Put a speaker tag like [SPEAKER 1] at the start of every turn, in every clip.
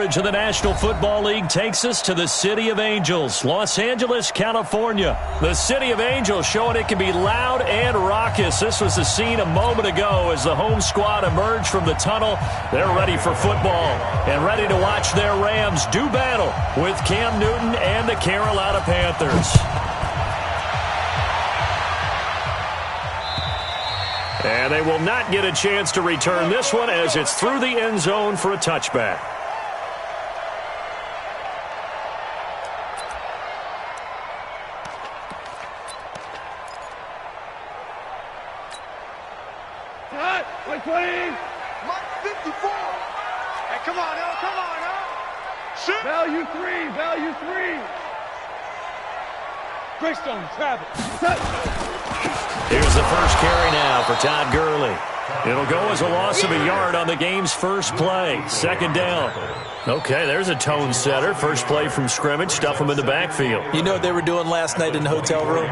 [SPEAKER 1] coverage of the National Football League takes us to the City of Angels, Los Angeles, California. The City of Angels showing it can be loud and raucous. This was the scene a moment ago as the home squad emerged from the tunnel. They're ready for football and ready to watch their Rams do battle with Cam Newton and the Carolina Panthers. And they will not get a chance to return this one as it's through the end zone for a touchback.
[SPEAKER 2] Like 20. Like 54. Hey, come on now, come on now. Shoot. Value 3, value 3. Greystone, Travis.
[SPEAKER 1] Here's the first carry now for Todd Gurley. It'll go as a loss of a yard on the game's first play. Second down. Okay, there's a tone setter. First play from scrimmage. Stuff them in the backfield.
[SPEAKER 3] You know what they were doing last night in the hotel room?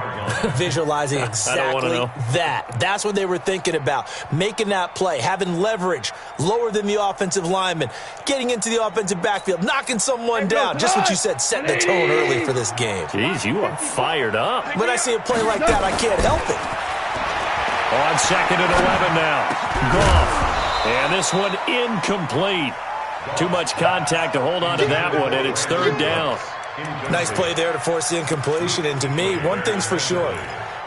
[SPEAKER 3] Visualizing exactly that. That's what they were thinking about. Making that play, having leverage, lower than the offensive lineman, getting into the offensive backfield, knocking someone down. Just what you said, setting the tone early for this game.
[SPEAKER 1] Jeez, you are fired up.
[SPEAKER 3] When I see a play like that, I can't help it.
[SPEAKER 1] On second and 11 now. Goff. And this one incomplete. Too much contact to hold on to that one, and it's third down.
[SPEAKER 3] Nice play there to force the incompletion. And to me, one thing's for sure.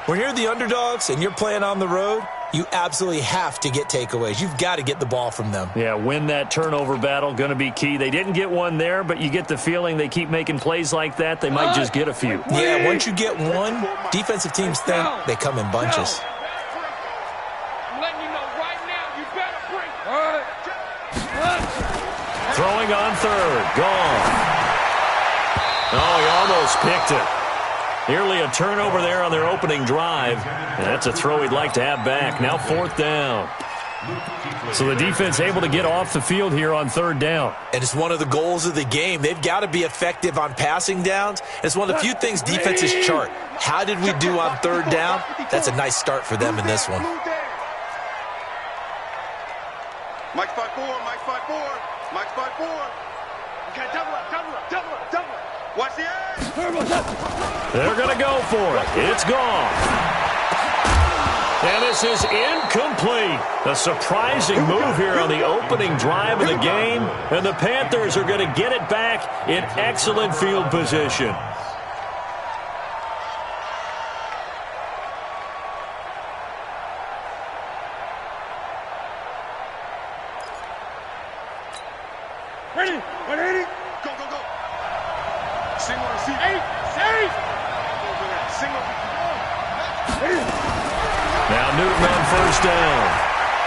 [SPEAKER 3] When you're the underdogs and you're playing on the road, you absolutely have to get takeaways. You've got to get the ball from them.
[SPEAKER 1] Yeah, win that turnover battle, going to be key. They didn't get one there, but you get the feeling they keep making plays like that, they might just get a few.
[SPEAKER 3] Yeah, once you get one, defensive teams think they come in bunches.
[SPEAKER 1] Throwing on third. Gone. Oh, he almost picked it. Nearly a turnover there on their opening drive. And that's a throw he'd like to have back. Now fourth down. So the defense able to get off the field here on third down.
[SPEAKER 3] And it's one of the goals of the game. They've got to be effective on passing downs. It's one of the few things defenses chart. How did we do on third down? That's a nice start for them in this one.
[SPEAKER 2] Mike 5-4, Mike 5-4. Mike 5-4. Okay, double up. Watch the edge.
[SPEAKER 1] They're going to go for it. It's gone. And this is incomplete. A surprising move here on the opening drive of the game. And the Panthers are going to get it back in excellent field position.
[SPEAKER 2] Ready? 180. Go. Single receive. Safe. Single.
[SPEAKER 1] Now Newton on first down.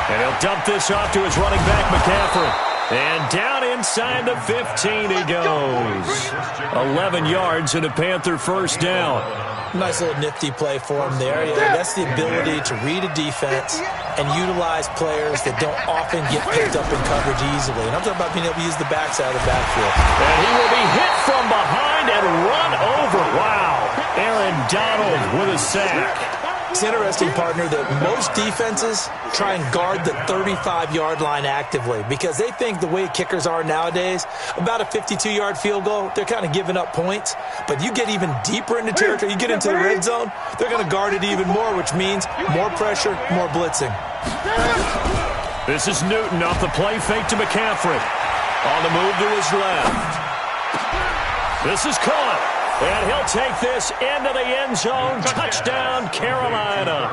[SPEAKER 1] And he'll dump this off to his running back, McCaffrey. And down inside the 15 he goes. 11 yards and a Panther first down.
[SPEAKER 3] Nice little nifty play for him there. Yeah, that's the ability to read a defense and utilize players that don't often get picked up in coverage easily. And I'm talking about being able to use the backside of the backfield.
[SPEAKER 1] And he will be hit from behind and run over. Wow. Aaron Donald with a sack.
[SPEAKER 3] It's interesting, partner, that most defenses try and guard the 35-yard line actively because they think the way kickers are nowadays, about a 52-yard field goal, they're kind of giving up points. But you get even deeper into territory, you get into the red zone, they're going to guard it even more, which means more pressure, more blitzing.
[SPEAKER 1] This is Newton off the play fake to McCaffrey. On the move to his left. This is caught. And he'll take this into the end zone. Touchdown, Carolina.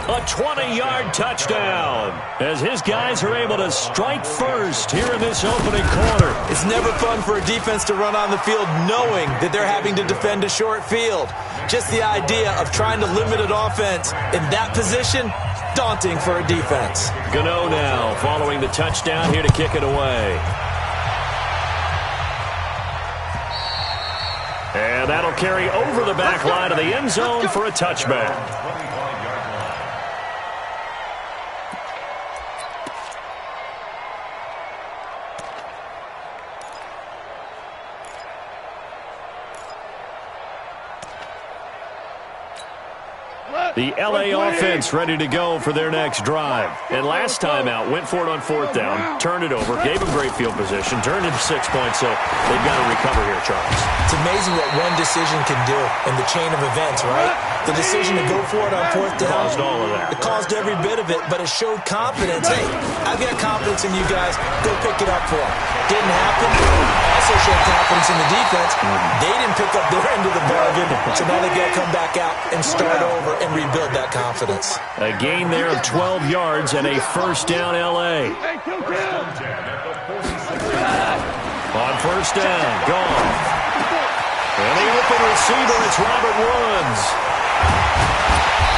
[SPEAKER 1] A 20-yard touchdown as his guys are able to strike first here in this opening quarter.
[SPEAKER 3] It's never fun for a defense to run on the field knowing that they're having to defend a short field. Just the idea of trying to limit an offense in that position, daunting for a defense.
[SPEAKER 1] Gano now following the touchdown here to kick it away. And that'll carry over the back line of the end zone for a touchback. The LA offense ready to go for their next drive. And last time out, went for it on 4th down, turned it over, gave them great field position, turned into 6 points, so they've got to recover here, Charles.
[SPEAKER 3] It's amazing what one decision can do in the chain of events, right? The decision to go for it on 4th down.
[SPEAKER 1] Caused all of that.
[SPEAKER 3] It caused every bit of it, but it showed confidence. Hey, I've got confidence in you guys. Go pick it up for them. Didn't happen. Also showed confidence in the defense. They didn't pick up their end of the bargain, so now they've got to come back out and start over and rebuild that confidence.
[SPEAKER 1] A gain there of 12 yards and a 1st down L.A. On 1st down, gone. And the open receiver, it's Robert Woods.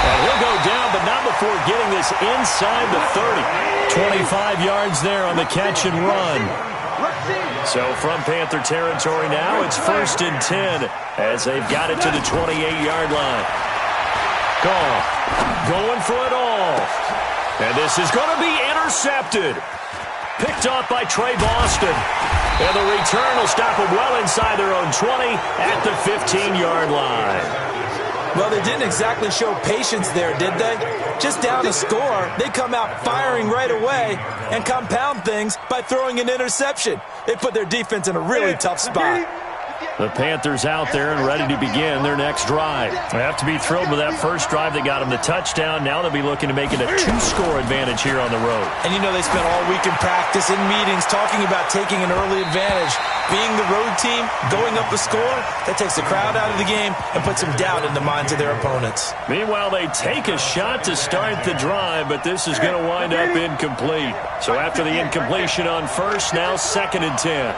[SPEAKER 1] And he'll go down, but not before getting this inside the 30. 25 yards there on the catch and run. So from Panther territory now, it's 1st and 10 as they've got it to the 28-yard line. Goff going for it all. And this is going to be intercepted. Picked off by Trey Boston. And the return will stop them well inside their own 20 at the 15-yard line.
[SPEAKER 3] Well, they didn't exactly show patience there, did they? Just down a score, they come out firing right away and compound things by throwing an interception. They put their defense in a really tough spot.
[SPEAKER 1] The Panthers out there and ready to begin their next drive. They have to be thrilled with that first drive that got them the touchdown. Now they'll be looking to make it a 2-score advantage here on the road.
[SPEAKER 3] And you know they spent all week in practice, in meetings, talking about taking an early advantage. Being the road team, going up a score, that takes the crowd out of the game and puts some doubt in the minds of their opponents.
[SPEAKER 1] Meanwhile, they take a shot to start the drive, but this is going to wind up incomplete. So after the incompletion on 1st, now 2nd and 10.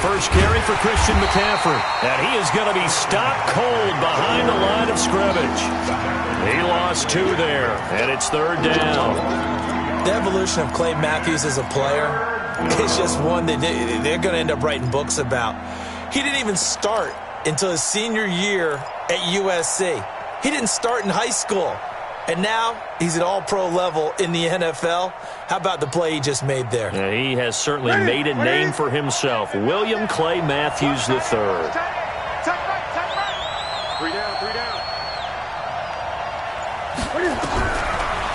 [SPEAKER 1] First carry for Christian McCaffrey. And he is going to be stopped cold behind the line of scrimmage. He lost 2 there, and it's 3rd down.
[SPEAKER 3] The evolution of Clay Matthews as a player is just one that they're going to end up writing books about. He didn't even start until his senior year at USC. He didn't start in high school. And now he's at all-pro level in the NFL. How about the play he just made there?
[SPEAKER 1] Yeah, he has certainly made a name for himself. William Clay Matthews III.
[SPEAKER 2] 3 down, 3 down.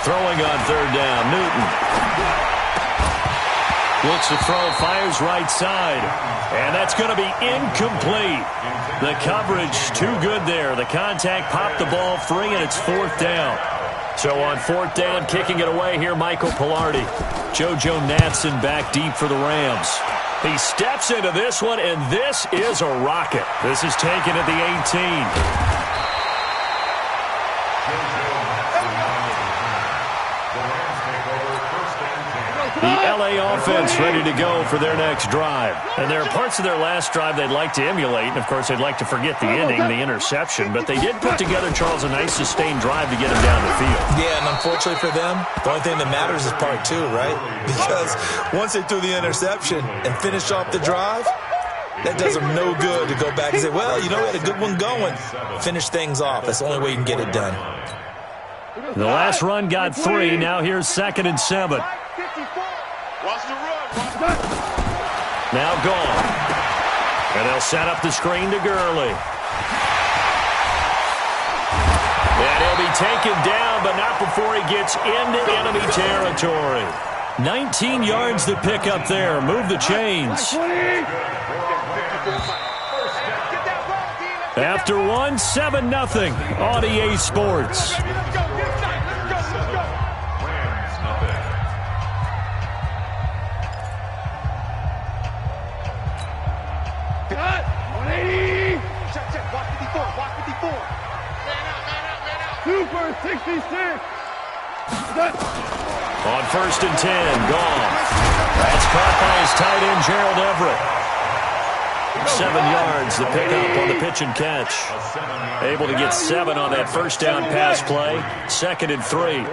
[SPEAKER 1] Throwing on 3rd down, Newton. Looks to throw, fires right side. And that's going to be incomplete. The coverage too good there. The contact popped the ball free, and it's 4th down. So on 4th down, kicking it away here, Michael Pilardi. JoJo Natson back deep for the Rams. He steps into this one, and this is a rocket. This is taken at the 18. The LA offense ready to go for their next drive. And there are parts of their last drive they'd like to emulate. And, of course, they'd like to forget the ending, the interception. But they did put together, Charles, a nice sustained drive to get him down the field.
[SPEAKER 3] Yeah, and unfortunately for them, the only thing that matters is part 2, right? Because once they threw the interception and finished off the drive, that does them no good to go back and say, well, you know, we had a good one going. Finish things off. That's the only way you can get it done.
[SPEAKER 1] The last run got 3. Now here's 2nd and 7. Now gone. And they'll set up the screen to Gurley. And he'll be taken down, but not before he gets into enemy territory. 19 yards to pick up there. Move the chains. After 1, 7-0 on EA Sports.
[SPEAKER 2] Super 66.
[SPEAKER 1] On 1st and 10, gone. That's caught by his tight end, Gerald Everett. 7 yards, the pickup on the pitch and catch. Able to get 7 on that 1st down pass play. 2nd and 3.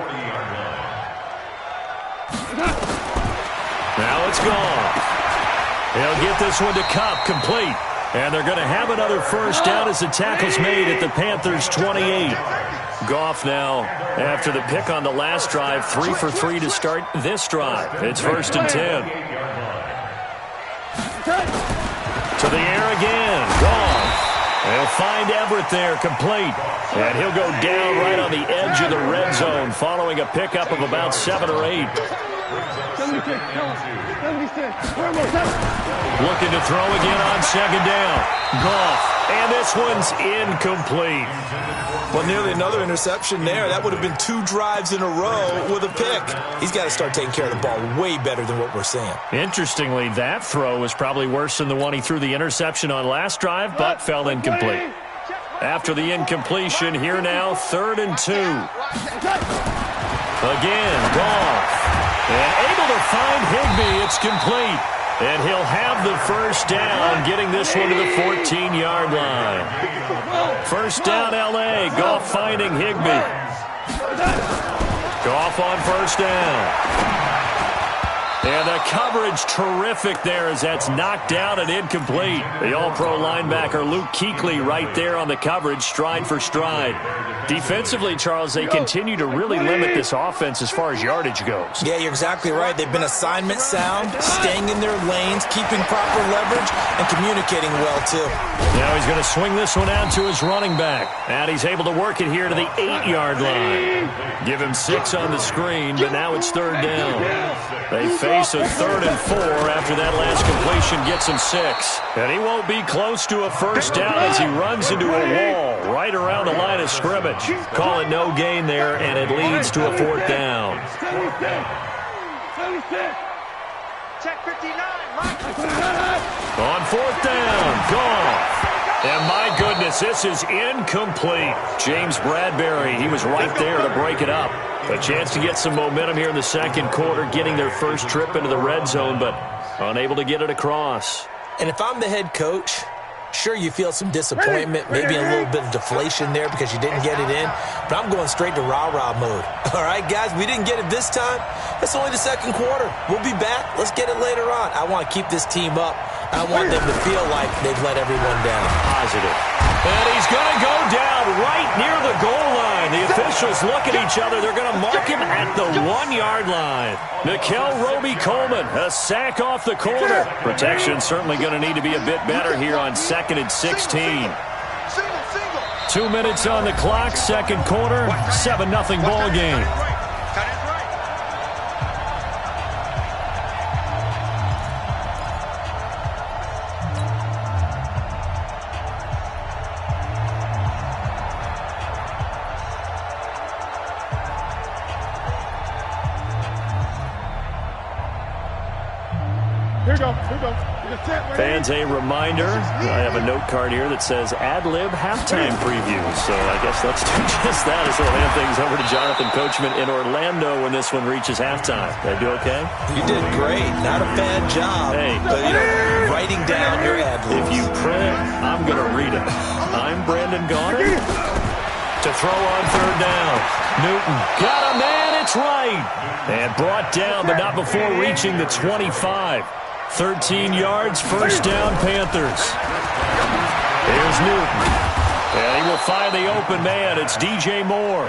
[SPEAKER 1] Now it's gone. He'll get this one to Kupp, complete. And they're going to have another 1st down as the tackle's made at the Panthers' 28. Goff now, after the pick on the last drive, 3 for 3 to start this drive. It's 1st and 10. To the air again. Goff. They'll find Everett there, complete. And he'll go down right on the edge of the red zone following a pickup of about 7 or 8.
[SPEAKER 2] 76, 76.
[SPEAKER 1] Looking to throw again on second down. Goff. And this one's incomplete.
[SPEAKER 3] Well, nearly another interception there. That would have been 2 drives in a row with a pick. He's got to start taking care of the ball way better than what we're seeing.
[SPEAKER 1] Interestingly, that throw was probably worse than the one he threw the interception on last drive, but fell incomplete. After the incompletion, here now, 3rd and 2. Again, Goff. And able to find Higbee. It's complete. And he'll have the first down, getting this one to the 14-yard line. First down, L.A. Goff finding Higbee. Goff on first down. And the coverage terrific there as that's knocked down and incomplete. The all-pro linebacker Luke Kuechly right there on the coverage, stride for stride. Defensively, Charles, they continue to really limit this offense as far as yardage goes.
[SPEAKER 3] Yeah, you're exactly right. They've been assignment sound, staying in their lanes, keeping proper leverage, and communicating well, too.
[SPEAKER 1] Now he's going to swing this one out to his running back. And he's able to work it here to the 8-yard line. Give him 6 on the screen, but now it's 3rd down. They face a 3rd and 4 after that last completion gets him 6. And he won't be close to a first down as he runs into a wall right around the line of scrimmage. Call it no gain there, and it leads to a 4th down.
[SPEAKER 2] 76.
[SPEAKER 4] Check 59.
[SPEAKER 1] On 4th down, Goff. And my goodness, this is incomplete. James Bradbury, he was right there to break it up. A chance to get some momentum here in the second quarter, getting their first trip into the red zone, but unable to get it across.
[SPEAKER 3] And if I'm the head coach, sure, you feel some disappointment, maybe a little bit of deflation there because you didn't get it in, but I'm going straight to rah-rah mode. All right, guys, we didn't get it this time. It's only the second quarter. We'll be back. Let's get it later on. I want to keep this team up. I want them to feel like they've let everyone down.
[SPEAKER 1] Positive. And he's going to go down right near the goal line. The officials look at each other. They're going to mark him at the 1-yard line. Nickel Roby-Coleman, a sack off the corner. Protection certainly going to need to be a bit better here on 2nd and 16. 2 minutes on the clock, second quarter, 7-0 ball game.
[SPEAKER 2] Here we go.
[SPEAKER 1] Fans, a reminder, I have a note card here that says ad-lib halftime preview. So I guess let's do just that as we'll hand things over to Jonathan Coachman in Orlando when this one reaches halftime. Did I do okay?
[SPEAKER 3] You did great. Not a bad job.
[SPEAKER 1] Hey.
[SPEAKER 3] But, writing down your ad-libs.
[SPEAKER 1] If you print it, I'm going to read it. I'm Brandon Gaudin. To throw on 3rd down. Newton got him, man. It's right. And brought down, but not before reaching the 25. 13 yards, first down, Panthers. Here's Newton. And he will find the open man. It's DJ Moore.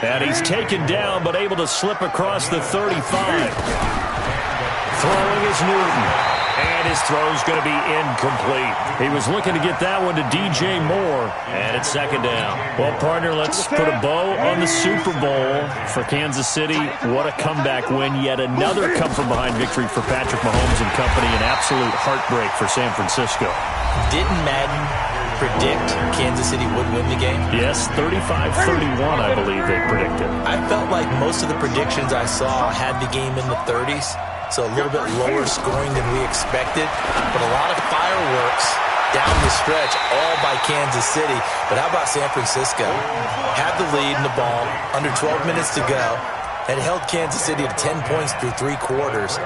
[SPEAKER 1] And he's taken down, but able to slip across the 35. Throwing is Newton. And his throw's going to be incomplete. He was looking to get that one to DJ Moore. And it's 2nd down. Well, partner, let's put a bow on the Super Bowl for Kansas City. What a comeback win. Yet another come-from-behind victory for Patrick Mahomes and company. An absolute heartbreak for San Francisco.
[SPEAKER 3] Didn't Madden predict Kansas City would win the game?
[SPEAKER 1] Yes, 35-31, I believe they predicted.
[SPEAKER 3] I felt like most of the predictions I saw had the game in the 30s. So a little bit lower scoring than we expected. But a lot of fireworks down the stretch, all by Kansas City. But how about San Francisco? Had the lead in the ball, under 12 minutes to go, and held Kansas City to 10 points through 3 quarters.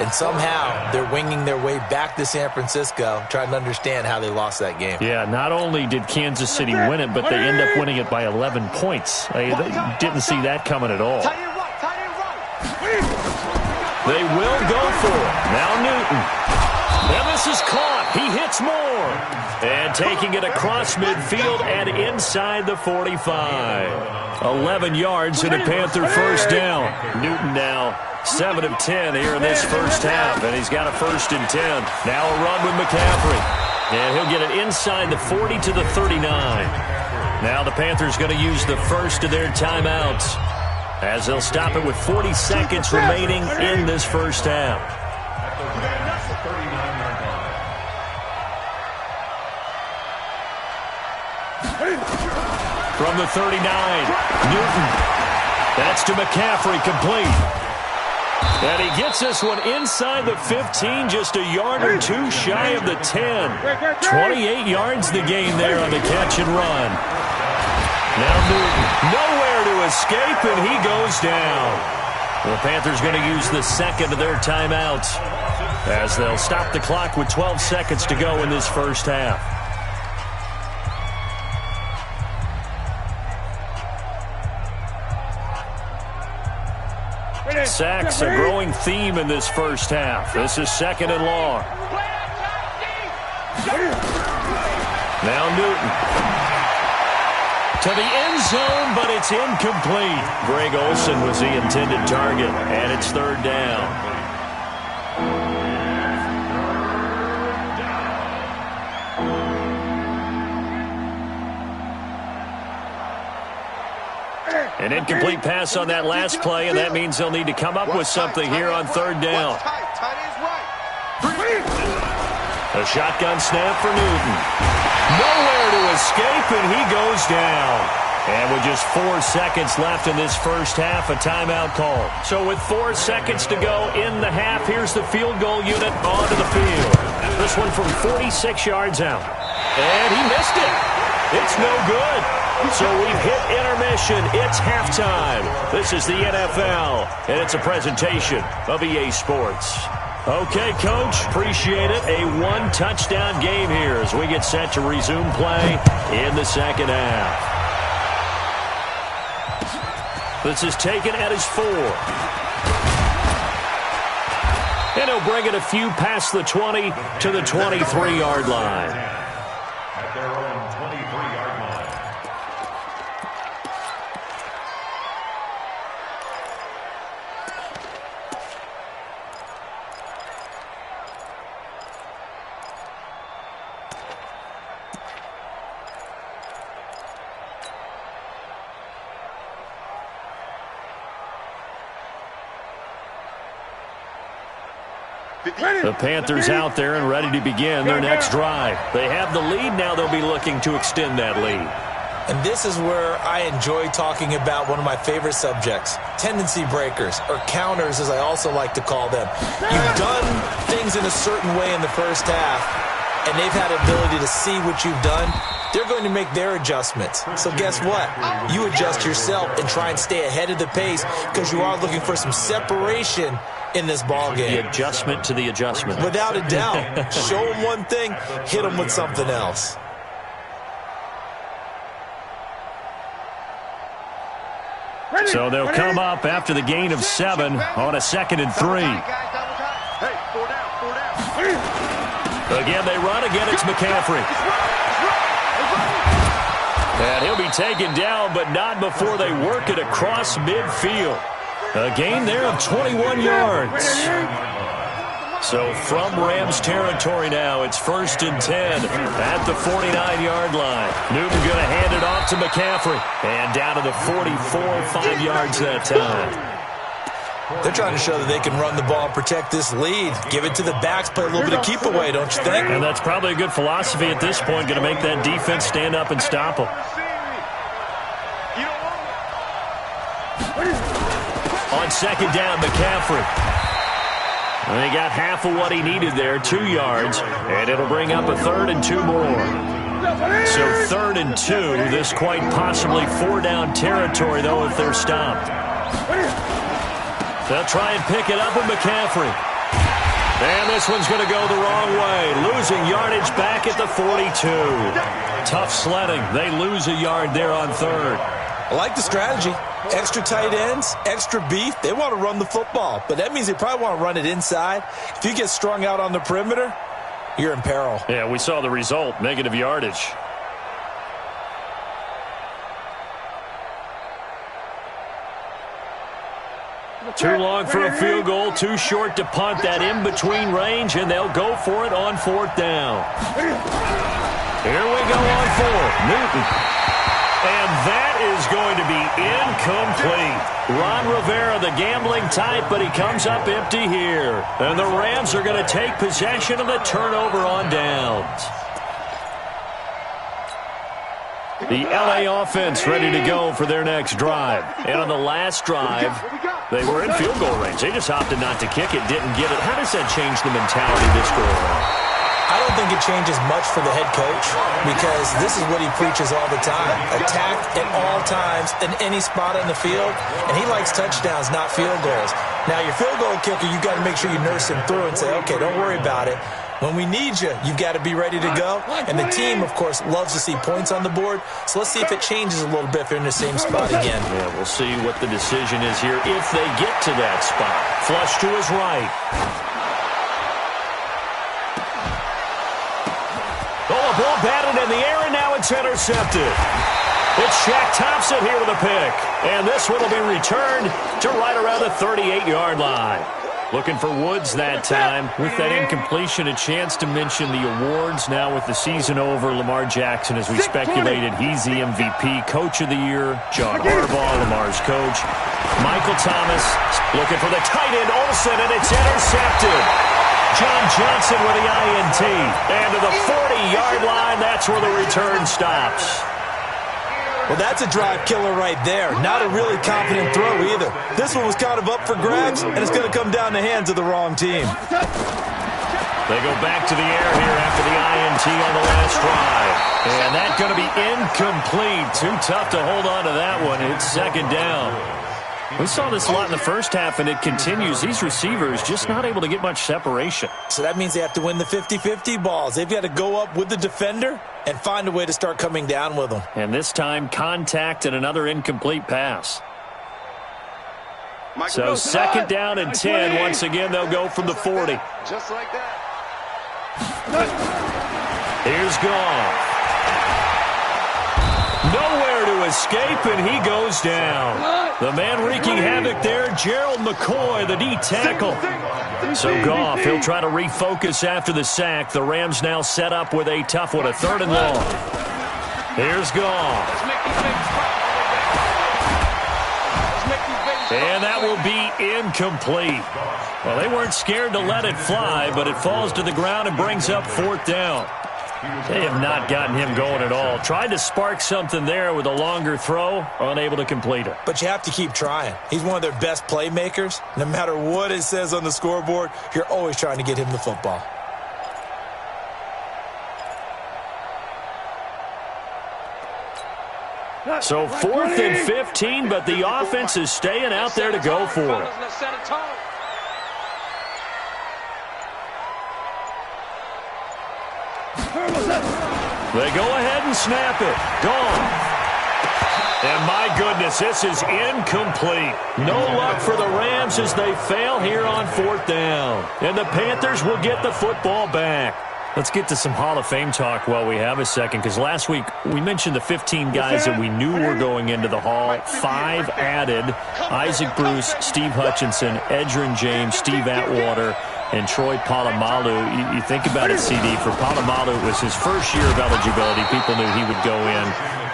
[SPEAKER 3] And somehow they're winging their way back to San Francisco, trying to understand how they lost that game.
[SPEAKER 1] Yeah, not only did Kansas City win it, but they end up winning it by 11 points. They didn't see that coming at all. They will go for it. Now Newton. And this is caught. He hits Moore. And taking it across midfield and inside the 45. 11 yards and a Panther first down. Newton now 7 of 10 here in this first half. And he's got a 1st and 10. Now a run with McCaffrey. And he'll get it inside the 40 to the 39. Now the Panthers going to use the first of their timeouts, as they'll stop it with 40 seconds remaining in this first half. From the 39, Newton. That's to McCaffrey, complete. And he gets this one inside the 15, just a yard or two shy of the 10. 28 yards the gain there on the catch and run. Now Newton, nowhere to escape, and he goes down. The Panthers going to use the second of their timeouts, as they'll stop the clock with 12 seconds to go in this first half. Sacks, a growing theme in this first half. This is second and long. Now Newton. To the end zone, but it's incomplete. Greg Olsen was the intended target, and it's third down. An incomplete pass on that last play, and that means they'll need to come up with something here on third down. A shotgun snap for Newton. Nowhere to escape, and he goes down. And with just 4 seconds left in this first half, a timeout call. So with 4 seconds to go in the half, here's the field goal unit onto the field. This one from 46 yards out. And he missed it. It's no good. So we've hit intermission. It's halftime. This is the NFL, and it's a presentation of EA Sports. Okay, Coach, appreciate it. A one-touchdown game here as we get set to resume play in the second half. This is taken at his 4. And he'll bring it a few past the 20 to the 23-yard line.
[SPEAKER 5] At their own 23-yard line.
[SPEAKER 1] The Panthers out there and ready to begin their next drive. They have the lead. Now they'll be looking to extend that lead.
[SPEAKER 3] And this is where I enjoy talking about one of my favorite subjects, tendency breakers, or counters as I also like to call them. You've done things in a certain way in the first half, and they've had the ability to see what you've done. They're going to make their adjustments. So guess what? You adjust yourself and try and stay ahead of the pace because you are looking for some separation in this ball game.
[SPEAKER 1] The adjustment to the adjustment.
[SPEAKER 3] Without a doubt. Show them one thing, hit them with something else.
[SPEAKER 1] So they'll come up after the gain of 7 on a 2nd and 3.
[SPEAKER 2] Hey, 4 down.
[SPEAKER 1] Again, they run. Again, it's McCaffrey. And he'll be taken down, but not before they work it across midfield. A gain there of 21 yards. So from Rams territory now, it's 1st and 10 at the 49-yard line. Newton going to hand it off to McCaffrey. And down to the 44, 5 yards that time.
[SPEAKER 3] They're trying to show that they can run the ball and protect this lead. Give it to the backs, play a little bit of keep away, don't you think?
[SPEAKER 1] And that's probably a good philosophy at this point, going to make that defense stand up and stop them. On 2nd down, McCaffrey. And he got half of what he needed there, 2 yards, and it'll bring up a 3rd and 2 more. So 3rd and 2, this quite possibly 4-down territory, though, if they're stopped. They'll try and pick it up with McCaffrey. And this one's going to go the wrong way, losing yardage back at the 42. Tough sledding. They lose a yard there on 3rd.
[SPEAKER 3] I like the strategy. Extra tight ends, extra beef. They want to run the football, but that means they probably want to run it inside. If you get strung out on the perimeter, you're in peril.
[SPEAKER 1] Yeah, we saw the result, negative yardage. Too long for a field goal, too short to punt that in-between range, and they'll go for it on 4th down. Here we go on 4th. Newton. And that is going to be incomplete. Ron Rivera, the gambling type, but he comes up empty here. And the Rams are going to take possession of the turnover on downs. The LA offense ready to go for their next drive. And on the last drive, they were in field goal range. They just opted not to kick it, didn't get it. How does that change the mentality this go around?
[SPEAKER 3] I don't think it changes much for the head coach because this is what he preaches all the time. Attack at all times in any spot on the field, and he likes touchdowns, not field goals. Now, your field goal kicker, you've got to make sure you nurse him through and say, okay, don't worry about it. When we need you, you've got to be ready to go. And the team, of course, loves to see points on the board. So let's see if it changes a little bit if they're in the same spot again.
[SPEAKER 1] Yeah, we'll see what the decision is here if they get to that spot. Flush to his right. Oh, a ball batted in the air, and now it's intercepted. It's Shaq Thompson here with a pick. And this one will be returned to right around the 38-yard line. Looking for Woods that time. With that incompletion, a chance to mention the awards. Now with the season over, Lamar Jackson, as we speculated, he's the MVP, Coach of the Year. John Harbaugh, Lamar's coach. Michael Thomas looking for the tight end, Olsen, and it's intercepted. John Johnson with the INT. And to the 40-yard line, that's where the return stops.
[SPEAKER 3] Well, that's a drive killer right there. Not a really confident throw either. This one was kind of up for grabs, and it's going to come down the hands of the wrong team.
[SPEAKER 1] They go back to the air here after the INT on the last drive. And that's going to be incomplete. Too tough to hold on to that one. It's 2nd down. We saw this a lot in the first half, and it continues. These receivers just not able to get much separation.
[SPEAKER 3] So that means they have to win the 50-50 balls. They've got to go up with the defender and find a way to start coming down with them.
[SPEAKER 1] And this time, contact and another incomplete pass. So 2nd down and 10. Once again, they'll go from the 40.
[SPEAKER 2] Just like that.
[SPEAKER 1] Here's Goff. Nowhere to escape, and he goes down. The man wreaking havoc there, Gerald McCoy, the D tackle. So Goff, he'll try to refocus after the sack. The Rams now set up with a tough one, a 3rd and long. Here's Goff. And that will be incomplete. Well, they weren't scared to let it fly, but it falls to the ground and brings up 4th down. They have not gotten him going at all. Tried to spark something there with a longer throw, unable to complete it.
[SPEAKER 3] But you have to keep trying. He's one of their best playmakers. No matter what it says on the scoreboard, you're always trying to get him the football.
[SPEAKER 1] So 4th and 15, but the offense is staying out there to go for it. They go ahead and snap it. Gone. And my goodness, this is incomplete. No luck for the Rams as they fail here on 4th down. And the Panthers will get the football back. Let's get to some Hall of Fame talk while we have a second, because last week we mentioned the 15 guys that we knew were going into the Hall. 5 added: Isaac Bruce, Steve Hutchinson, Edgerrin James, Steve Atwater, and Troy Polamalu. You think about it, CD. For Polamalu, it was his first year of eligibility. People knew he would go in.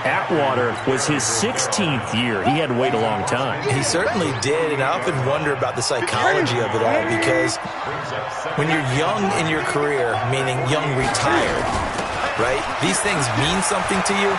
[SPEAKER 1] Atwater was his 16th year. He had to wait a long time.
[SPEAKER 3] He certainly did, and I often wonder about the psychology of it all, because when you're young in your career, meaning young retired, right, these things mean something to you,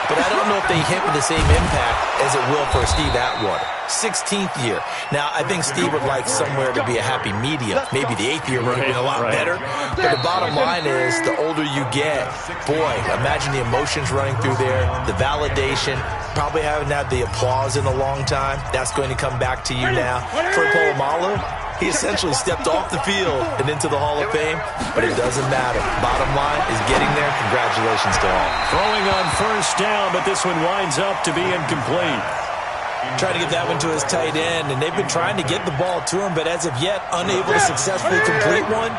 [SPEAKER 3] but I don't know if they hit with the same impact as it will for Steve Atwater. 16th year. Now, I think Steve would like somewhere to be a happy medium. Maybe the 8th year would have been a lot better. But the bottom line is, the older you get, boy, imagine the emotions running through there, the validation, probably haven't had the applause in a long time. That's going to come back to you now. For Polamalu, he essentially stepped off the field and into the Hall of Fame, but it doesn't matter. Bottom line is getting there. Congratulations to all.
[SPEAKER 1] Throwing on 1st down, but this one winds up to be incomplete.
[SPEAKER 3] Trying to get that one to his tight end, and they've been trying to get the ball to him, but as of yet, unable to successfully complete one.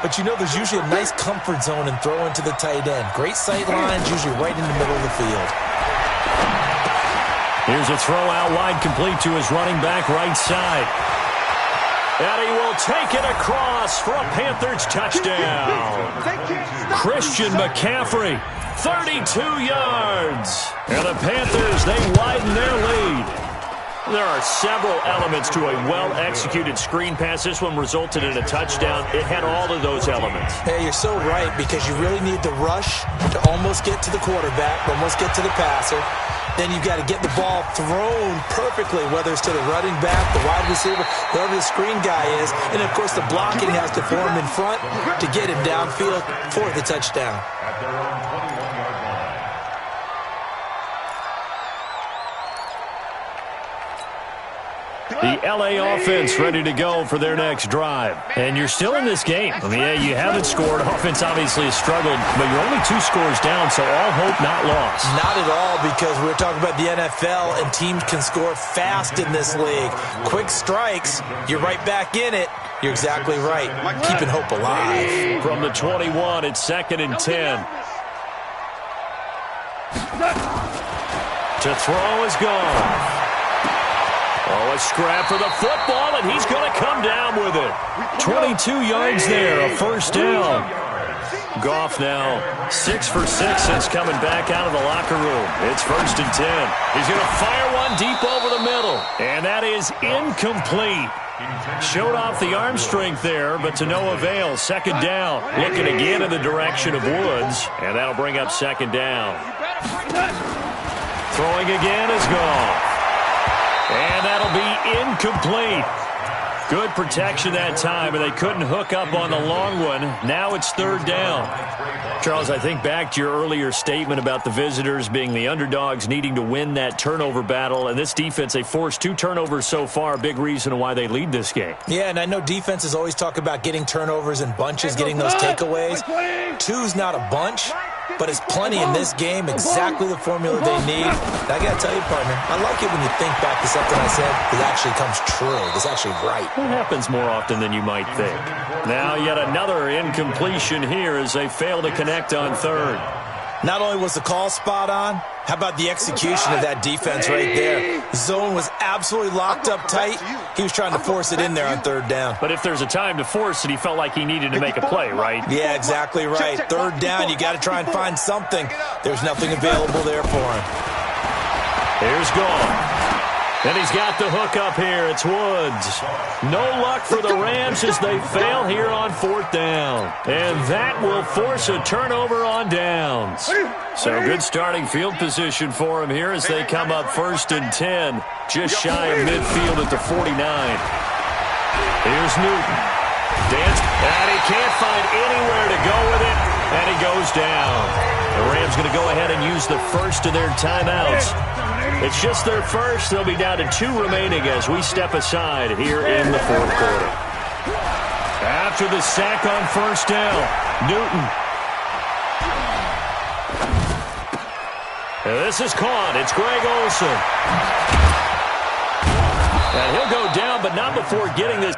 [SPEAKER 3] But you know, there's usually a nice comfort zone in throwing to the tight end. Great sight lines, usually right in the middle of the field.
[SPEAKER 1] Here's a throw out wide, complete to his running back right side. And he will take it across for a Panthers touchdown. Christian McCaffrey, 32 yards. And the Panthers, they widen their lead. There are several elements to a well-executed screen pass. This one resulted in a touchdown. It had all of those elements.
[SPEAKER 3] Hey, you're so right, because you really need the rush to almost get to the quarterback, almost get to the passer. Then you've got to get the ball thrown perfectly, whether it's to the running back, the wide receiver, whoever the screen guy is. And, of course, the blocking has to form in front to get him downfield for the touchdown.
[SPEAKER 5] At their own 21-yard line.
[SPEAKER 1] The L.A. offense ready to go for their next drive. And you're still in this game. I mean, yeah, you haven't scored. Offense obviously has struggled, but you're only 2 scores down, so all hope not lost.
[SPEAKER 3] Not at all, because we're talking about the NFL, and teams can score fast in this league. Quick strikes, you're right back in it. You're exactly right. Keeping hope alive.
[SPEAKER 1] From the 21, it's 2nd and 10. To throw is gone. Oh, a scrap for the football, and he's going to come down with it. 22 yards there, a first down. Goff now 6 for 6 since coming back out of the locker room. It's 1st and 10. He's going to fire one deep over the middle, and that is incomplete. Showed off the arm strength there, but to no avail. 2nd down. Looking again in the direction of Woods, and that'll bring up 2nd down. Throwing again is Goff. And that'll be incomplete. Good protection that time, and they couldn't hook up on the long one. Now it's 3rd down. Charles, I think back to your earlier statement about the visitors being the underdogs, needing to win that turnover battle. And this defense, they forced 2 turnovers so far, a big reason why they lead this game.
[SPEAKER 3] Yeah, and I know defenses always talk about getting turnovers in bunches, getting those takeaways. 2's not a bunch, but it's plenty in this game, exactly the formula they need. And I got to tell you, partner, I like it when you think back to something I said that actually comes true. It's actually right.
[SPEAKER 1] It happens more often than you might think. Now yet another incompletion here as they fail to connect on 3rd.
[SPEAKER 3] Not only was the call spot on, how about the execution of that defense right there? The zone was absolutely locked up tight. He was trying to force it in there on 3rd down.
[SPEAKER 1] But if there's a time to force it, he felt like he needed to make a play, right?
[SPEAKER 3] Yeah, exactly right. 3rd down, you got to try and find something. There's nothing available there for him.
[SPEAKER 1] Here's Goff. And he's got the hook up here. It's Woods. No luck for the Rams as they fail here on 4th down. And that will force a turnover on downs. So good starting field position for him here as they come up 1st and 10. Just shy of midfield at the 49. Here's Newton. And he can't find anywhere to go with it. And he goes down. The Rams going to go ahead and use the first of their timeouts. It's just their first. They'll be down to 2 remaining as we step aside here in the 4th quarter. After the sack on 1st down, Newton. And this is caught. It's Greg Olsen. And he'll go down, but not before getting this.